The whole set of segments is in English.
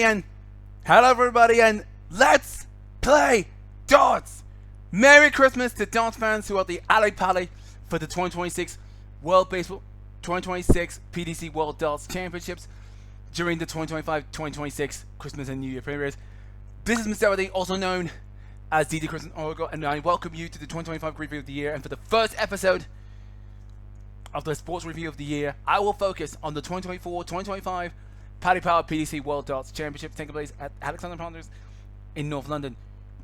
and hello everybody, and let's play darts. Merry Christmas to darts fans who are the alley pally for the 2026 World Baseball 2026 PDC World Darts Championships during the 2025-2026 Christmas and New Year period. This is Mr. Everything, also known as DD Christmas Oracle, and I welcome you to the 2025 Review of the Year. And for the first episode of the Sports Review of the Year, I will focus on the 2024-2025 Paddy Power PDC World Darts Championship taking place at Alexandra in North London.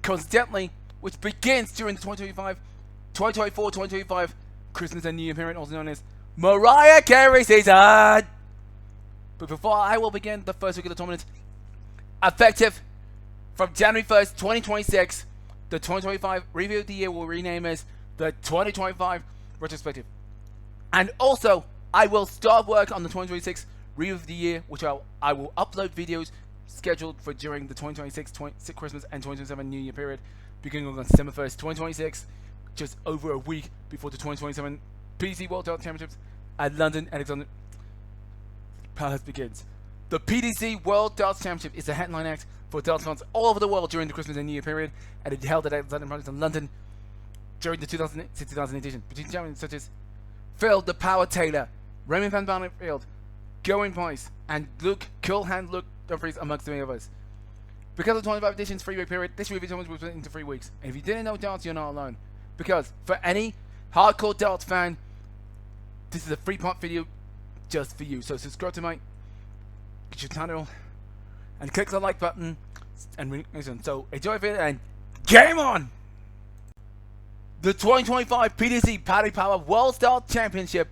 Coincidentally, which begins during the 2024-2025 Christmas and New Year period, also known as Mariah Carey season. But before I will begin the first week of the tournament, effective from January 1st, 2026, the 2025 Review of the Year will rename as the 2025 Retrospective. And also, I will start work on the 2026 Review of the Year, which I will upload videos scheduled for during the 2026 Christmas and 2027 New Year period, beginning on December 1st, 2026, just over a week before the 2027 PDC World Darts Championships at London Alexandra Palace begins. The PDC World Darts Championship is the headline act for darts fans all over the world during the Christmas and New Year period, and it held at Alexandra Palace in London during the 2006-2000 edition, between champions such as Phil the Power Taylor, Raymond Van Barneveld, Gowan Price, and Luke Coolhand Luke Dumfries, amongst many others. Because of the 25 edition's 3-week period, this review was split into 3 weeks. And if you didn't know darts, you're not alone. Because for any hardcore darts fan, this is a 3-part video just for you. So subscribe to my YouTube channel and click the like button and listen. So enjoy the video and game on! The 2025 PDC Paddy Power World Darts Championship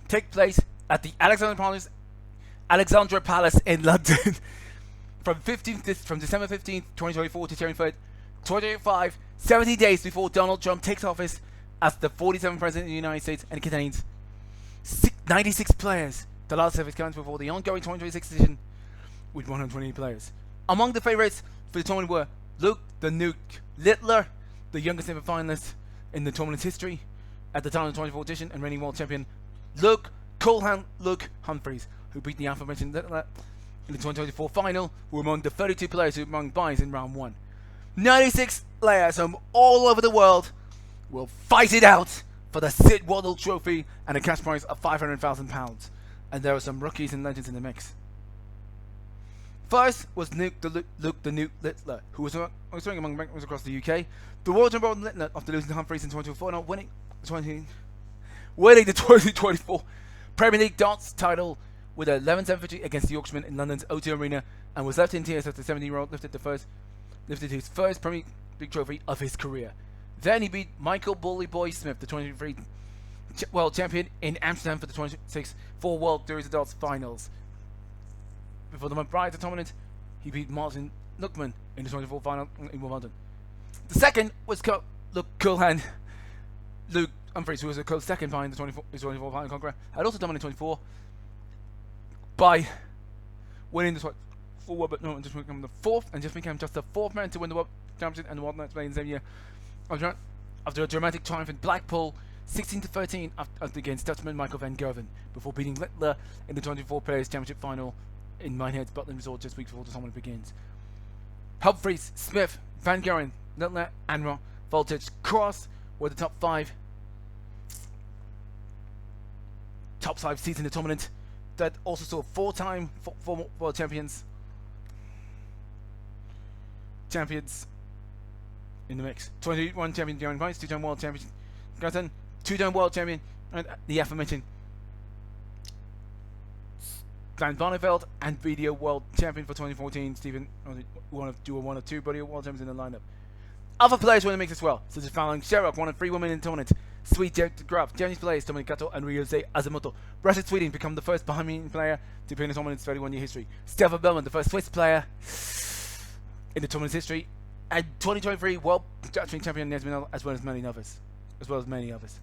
takes place at the Alexandra Palace in London from December 15th, 2024 to January 3rd, 2025, 70 days before Donald Trump takes office as the 47th President of the United States, and it contains 96 players, the last of its kind before the ongoing 2026 edition with 120 players. Among the favourites for the tournament were Luke the Nuke Littler, the youngest ever finalist in the tournament's history at the time of the 24th edition, and reigning world champion Luke Coolhand Luke Humphreys, who beat the aforementioned Littler in the 2024 final, who were among the 32 players who were among buys in round 1. 96 players from all over the world will fight it out for the Sid Waddle Trophy and a cash prize of £500,000. And there are some rookies and legends in the mix. First was Luke the Nuke Littler, who was swimming among rankings across the UK. The world champion Littler, after losing to Humphreys in 2024, winning the 2024 Premier League darts title with an 11-7 victory against the Yorkshireman in London's O2 Arena, and was left in tears after the 17-year-old lifted his first Premier League trophy of his career. Then he beat Michael Bully Boy Smith, the 23 world champion, in Amsterdam for the 26 World Series of Darts finals. Before the month prior to the tournament, he beat Martin Luckman in the 24 final in London. The second was Luke Coolhand Luke Humphreys, who was a close second behind the 24 final conqueror, had also dominated 24 by winning the 24, but no, just became the fourth, and just became just the fourth man to win the World Championship and the World Darts in the same year. After a dramatic triumph in Blackpool, 16-13 against Dutchman Michael van Gerven, before beating Littler in the 24 Players Championship final in Minehead's Butland Resort just weeks before the tournament begins. Humphreys, Smith, Van Gerven, Littler, and Voltage Cross were the top 5 seeds in the tournament. That also saw 4-time former world champions in the mix. 21 champion Darren Price, 2-time world champion Gatton, 2-time world champion, and the aforementioned Van Barneveld, and video world champion for 2014 Stephen, one of two body world champions in the lineup. Other players were in the mix as well, such as Fallon Sherrock, one of 3 women in the tournament, Sweet Graf, James Blaze, Dominic Gatto, and Ryose Azumoto. Rashid Sweeting become the first Bahamian player to appear in the tournament's 31-year history. Stefan Bellman, the first Swiss player in the tournament's history, and 2023 World Champion Nesmino, as well as many others.